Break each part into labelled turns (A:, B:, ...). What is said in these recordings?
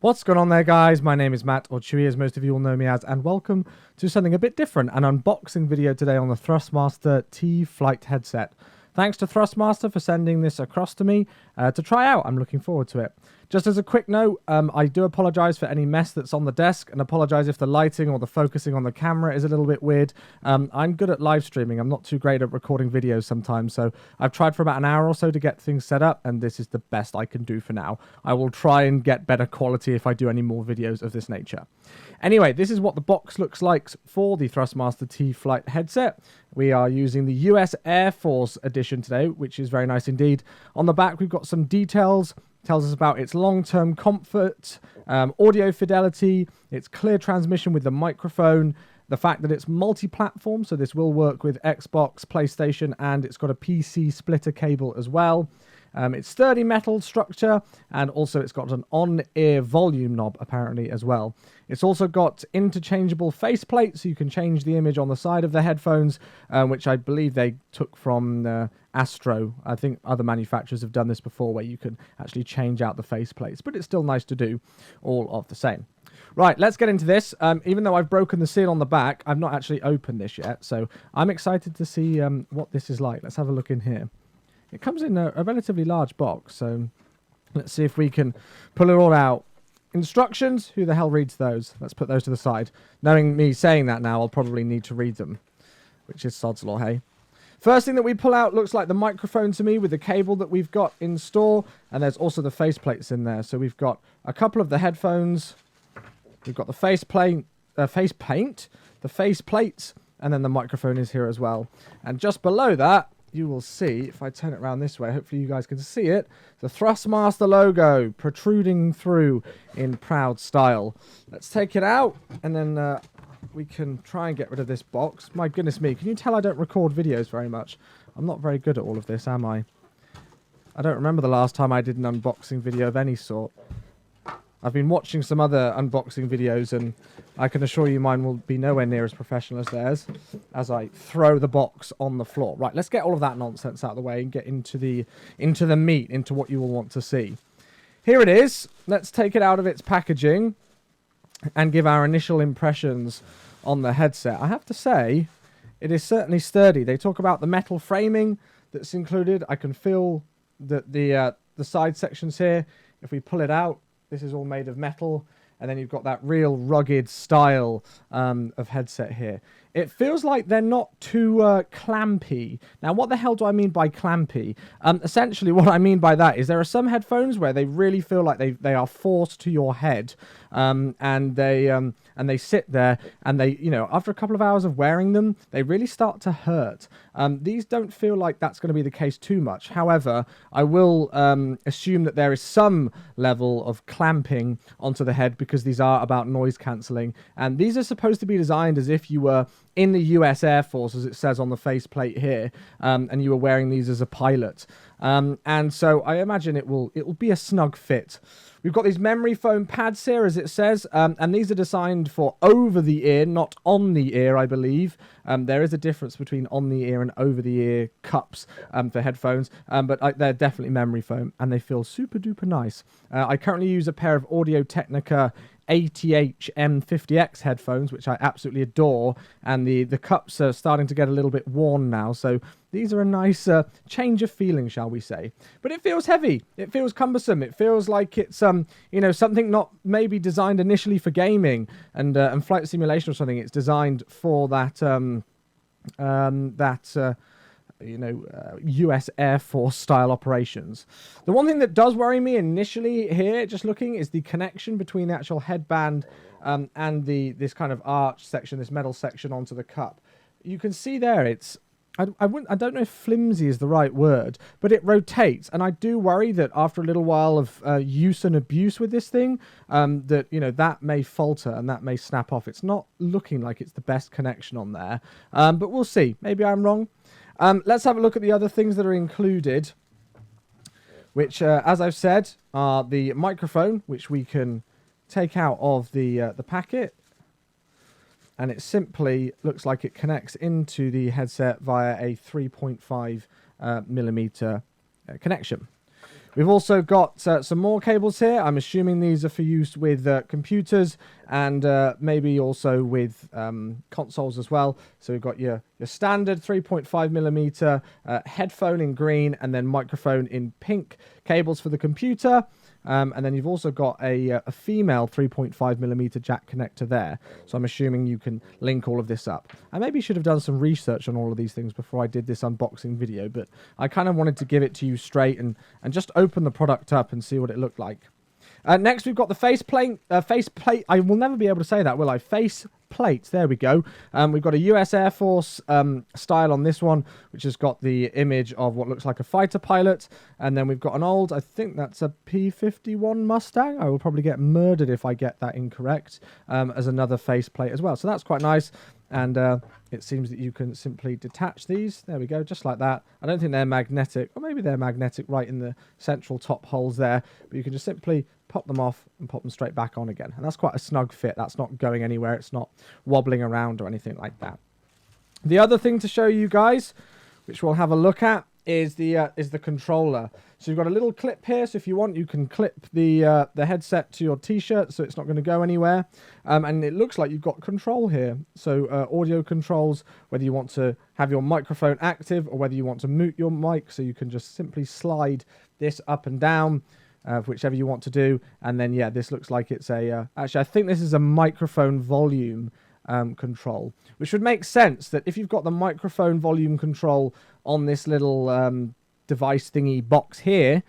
A: What's going on there, guys? My name is Matt, or Chewy, as most of you will know me as, and welcome to something a bit different, an unboxing video today on the Thrustmaster T.Flight headset. Thanks to Thrustmaster for sending this across to me to try out. I'm looking forward to it. Just as a quick note, I do apologize for any mess that's on the desk, and apologize if the lighting or the focusing on the camera is a little bit weird. I'm good at live streaming. I'm not too great at recording videos sometimes, so I've tried for about an hour or so to get things set up, and this is the best I can do for now. I will try and get better quality if I do any more videos of this nature. Anyway, this is what the box looks like for the Thrustmaster T.Flight headset. We are using the US Air Force edition today, which is very nice indeed. On the back, we've got some details. Tells us about its long-term comfort, audio fidelity, its clear transmission with the microphone, the fact that it's multi-platform, so this will work with Xbox, PlayStation, and it's got a PC splitter cable as well. It's sturdy metal structure, and also it's got an on-ear volume knob apparently as well. It's also got interchangeable faceplate, so you can change the image on the side of the headphones, which I believe they took from Astro. I think other manufacturers have done this before, where you can actually change out the faceplates, but it's still nice to do all of the same. Right, let's get into this. Even though I've broken the seal on the back, I've not actually opened this yet, so I'm excited to see what this is like. Let's have a look in here. It comes in a relatively large box, so let's see if we can pull it all out. Instructions? Who the hell reads those? Let's put those to the side. Knowing me saying that now, I'll probably need to read them, which is sod's law, hey? First thing that we pull out looks like the microphone to me with the cable that we've got in store, and there's also the faceplates in there. So we've got a couple of the headphones, we've got the faceplate, the faceplates, and then the microphone is here as well. And just below that, you will see, if I turn it around this way, hopefully you guys can see it, the Thrustmaster logo protruding through in proud style. Let's take it out, and then we can try and get rid of this box. My goodness me, can you tell I don't record videos very much? I'm not very good at all of this, am I? I don't remember the last time I did an unboxing video of any sort. I've been watching some other unboxing videos, and I can assure you mine will be nowhere near as professional as theirs, as I throw the box on the floor. Right, let's get all of that nonsense out of the way and get into the meat, into what you will want to see. Here it is. Let's take it out of its packaging and give our initial impressions on the headset. I have to say, it is certainly sturdy. They talk about the metal framing that's included. I can feel that the side sections here, if we pull it out, this is all made of metal, and then you've got that real rugged style of headset here. It feels like they're not too clampy. Now, what the hell do I mean by clampy? Essentially, what I mean by that is there are some headphones where they really feel like they are forced to your head, and they sit there, and they, you know, after a couple of hours of wearing them, they really start to hurt. These don't feel like that's going to be the case too much. However, I will assume that there is some level of clamping onto the head, because these are about noise cancelling, and these are supposed to be designed as if you were in the US Air Force, as it says on the faceplate here, and you were wearing these as a pilot. And so I imagine it will be a snug fit. We've got these memory foam pads here, as it says, and these are designed for over the ear, not on the ear, I believe. There is a difference between on the ear and over the ear cups for headphones, but they're definitely memory foam, and they feel super duper nice. I currently use a pair of Audio-Technica ATH M50X headphones, which I absolutely adore, and the cups are starting to get a little bit worn now, so these are a nice change of feeling, shall we say. But it feels heavy, it feels cumbersome, it feels like it's you know, something not maybe designed initially for gaming and flight simulation or something. It's designed for that US Air Force style operations. The one thing that does worry me initially here, just looking, is the connection between the actual headband and this kind of arch section, this metal section onto the cup. You can see there, it's I don't know if flimsy is the right word, but it rotates, and I do worry that after a little while of use and abuse with this thing, that, you know, that may falter and that may snap off. It's not looking like it's the best connection on there, but we'll see. Maybe I'm wrong. Let's have a look at the other things that are included, which, as I've said, are the microphone, which we can take out of the packet. And it simply looks like it connects into the headset via a 3.5 millimeter connection. We've also got some more cables here. I'm assuming these are for use with computers and maybe also with consoles as well. So we've got your standard 3.5mm headphone in green and then microphone in pink cables for the computer. And then you've also got a female 3.5mm jack connector there. So I'm assuming you can link all of this up. I maybe should have done some research on all of these things before I did this unboxing video, but I kind of wanted to give it to you straight and just open the product up and see what it looked like. Next, we've got the faceplate. I will never be able to say that, will I? Face plate. There we go. We've got a US Air Force style on this one, which has got the image of what looks like a fighter pilot. And then we've got an old, I think that's a P-51 Mustang. I will probably get murdered if I get that incorrect, as another faceplate as well. So that's quite nice. And it seems that you can simply detach these. There we go, just like that. I don't think they're magnetic, or maybe they're magnetic right in the central top holes there. But you can just simply pop them off and pop them straight back on again. And that's quite a snug fit. That's not going anywhere. It's not wobbling around or anything like that. The other thing to show you guys, which we'll have a look at, is the controller. So you've got a little clip here, so if you want, you can clip the headset to your t-shirt, so it's not going to go anywhere. And it looks like you've got control here. So audio controls, whether you want to have your microphone active or whether you want to mute your mic, so you can just simply slide this up and down, whichever you want to do. And then, yeah, this looks like it's a... actually, I think this is a microphone volume control, which would make sense that if you've got the microphone volume control on this little device thingy box here,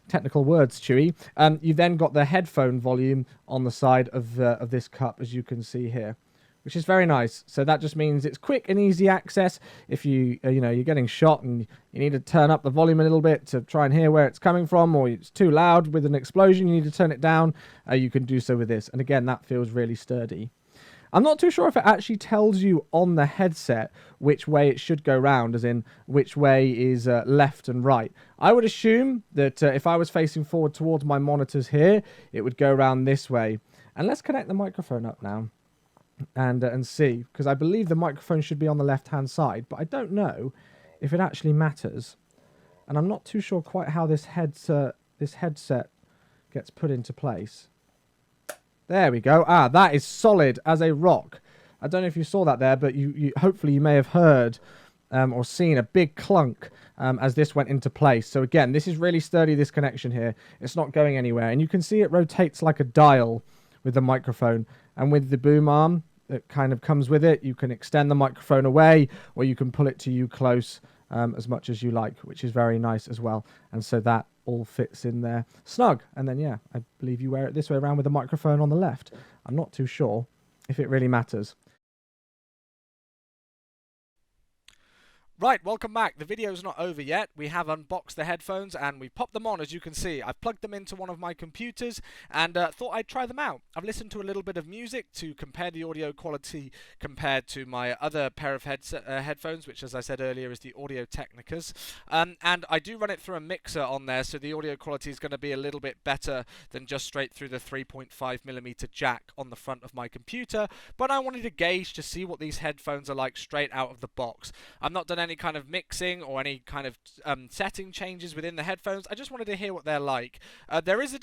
A: technical words, Chewy, you've then got the headphone volume on the side of this cup, as you can see here, which is very nice. So that just means it's quick and easy access. If you're getting shot and you need to turn up the volume a little bit to try and hear where it's coming from, or it's too loud with an explosion, you need to turn it down, you can do so with this. And again, that feels really sturdy. I'm not too sure if it actually tells you on the headset which way it should go round, as in which way is left and right. I would assume that if I was facing forward towards my monitors here, it would go round this way. And let's connect the microphone up now and see, because I believe the microphone should be on the left-hand side, but I don't know if it actually matters. And I'm not too sure quite how this headset gets put into place. There we go. Ah, that is solid as a rock. I don't know if you saw that there, but you hopefully you may have heard or seen a big clunk as this went into place. So again, this is really sturdy, this connection here. It's not going anywhere. And you can see it rotates like a dial with the microphone. And with the boom arm that kind of comes with it, you can extend the microphone away, or you can pull it to you close as much as you like, which is very nice as well. And so that all fits in there snug. And then, yeah, I believe you wear it this way around with the microphone on the left. I'm not too sure if it really matters. Right, welcome back. The video's not over yet. We have unboxed the headphones and we popped them on, as you can see. I've plugged them into one of my computers and thought I'd try them out. I've listened to a little bit of music to compare the audio quality compared to my other pair of headphones, which, as I said earlier, is the Audio Technicas. And I do run it through a mixer on there, so the audio quality is going to be a little bit better than just straight through the 3.5mm jack on the front of my computer. But I wanted to gauge to see what these headphones are like straight out of the box. I've not done any kind of mixing or any kind of setting changes within the headphones. I just wanted to hear what they're like. There is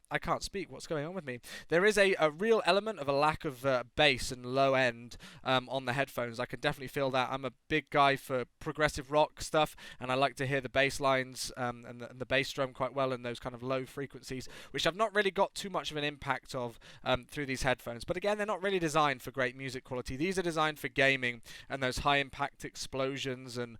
A: I can't speak. What's going on with me? There is a real element of a lack of bass and low end on the headphones. I can definitely feel that. I'm a big guy for progressive rock stuff, and I like to hear the bass lines and the bass drum quite well in those kind of low frequencies, which I've not really got too much of an impact of through these headphones. But again, they're not really designed for great music quality. These are designed for gaming and those high impact explosions and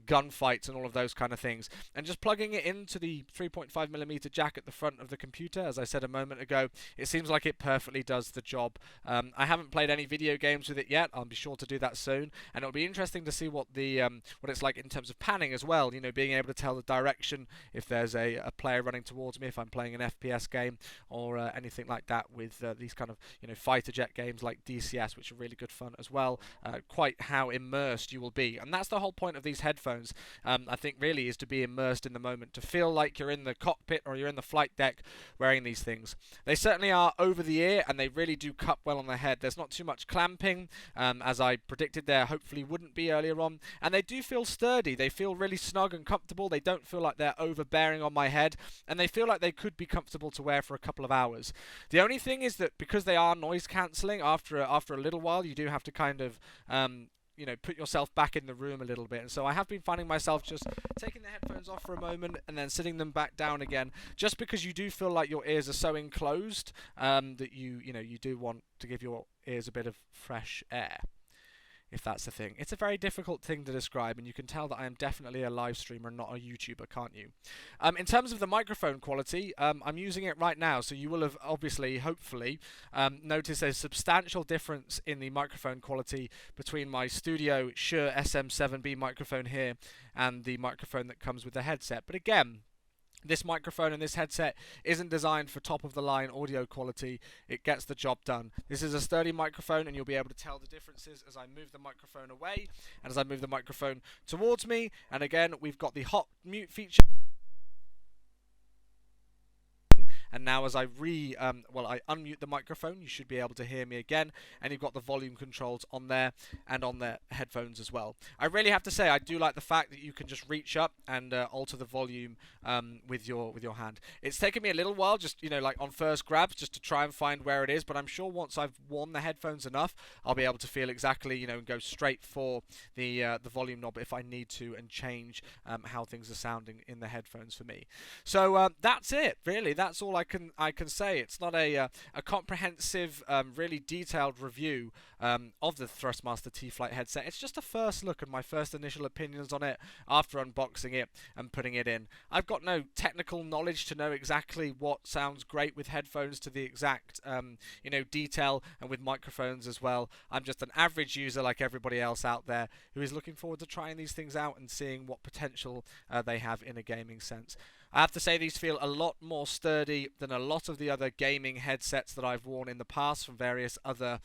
A: gunfights and all of those kind of things. And just plugging it into the 3.5mm jack at the front of the computer, as I said a moment ago, it seems like it perfectly does the job. I haven't played any video games with it yet. I'll be sure to do that soon, and it'll be interesting to see what it's like in terms of panning as well. You know, being able to tell the direction if there's a player running towards me, if I'm playing an FPS game or anything like that with these kind of fighter jet games like DCS, which are really good fun as well. Quite how immersed you will be, and that's the whole point of these headphones. I think really is to be immersed in the moment, to feel like you're in the cockpit or you're in the flight deck, where
B: wearing these things. They certainly are over the ear, and they really do cup well on the head. There's not too much clamping, as I predicted there hopefully wouldn't be earlier on, and they do feel sturdy. They feel really snug and comfortable. They don't feel like they're overbearing on my head, and they feel like they could be comfortable to wear for a couple of hours. The only thing is that because they are noise cancelling, after a little while you do have to kind of you know, put yourself back in the room a little bit. And so I have been finding myself just taking the headphones off for a moment and then sitting them back down again, just because you do feel like your ears are so enclosed that you do want to give your ears a bit of fresh air, if that's the thing. It's a very difficult thing to describe, and you can tell that I am definitely a live streamer and not a YouTuber, can't you? In terms of the microphone quality, I'm using it right now, so you will have obviously, hopefully, noticed a substantial difference in the microphone quality between my Studio Shure SM7B microphone here and the microphone that comes with the headset. But again, this microphone and this headset isn't designed for top-of-the-line audio quality. It gets the job done. This is a sturdy microphone, and you'll be able to tell the differences as I move the microphone away and as I move the microphone towards me. And again, we've got the hot mute feature. And now as I unmute the microphone, you should be able to hear me again. And you've got the volume controls on there and on the headphones as well. I really have to say, I do like the fact that you can just reach up and alter the volume with your hand. It's taken me a little while, just, you know, like on first grabs, just to try and find where it is. But I'm sure once I've worn the headphones enough, I'll be able to feel exactly, you know, and go straight for the volume knob if I need to, and change how things are sounding in the headphones for me. So that's it, really. That's all I can say. It's not a comprehensive, really detailed review of the Thrustmaster T.Flight headset. It's just a first look and my first initial opinions on it after unboxing it and putting it in. I've got no technical knowledge to know exactly what sounds great with headphones to the exact detail, and with microphones as well. I'm just an average user like everybody else out there who is looking forward to trying these things out and seeing what potential they have in a gaming sense. I have to say, these feel a lot more sturdy than a lot of the other gaming headsets that I've worn in the past from various other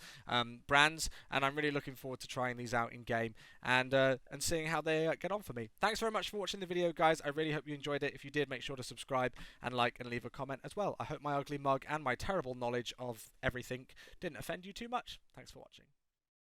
B: brands, and I'm really looking forward to trying these out in game and seeing how they get on for me. Thanks very much for watching the video, guys. I really hope you enjoyed it. If you did, make sure to subscribe and like and leave a comment as well. I hope my ugly mug and my terrible knowledge of everything didn't offend you too much. Thanks for watching.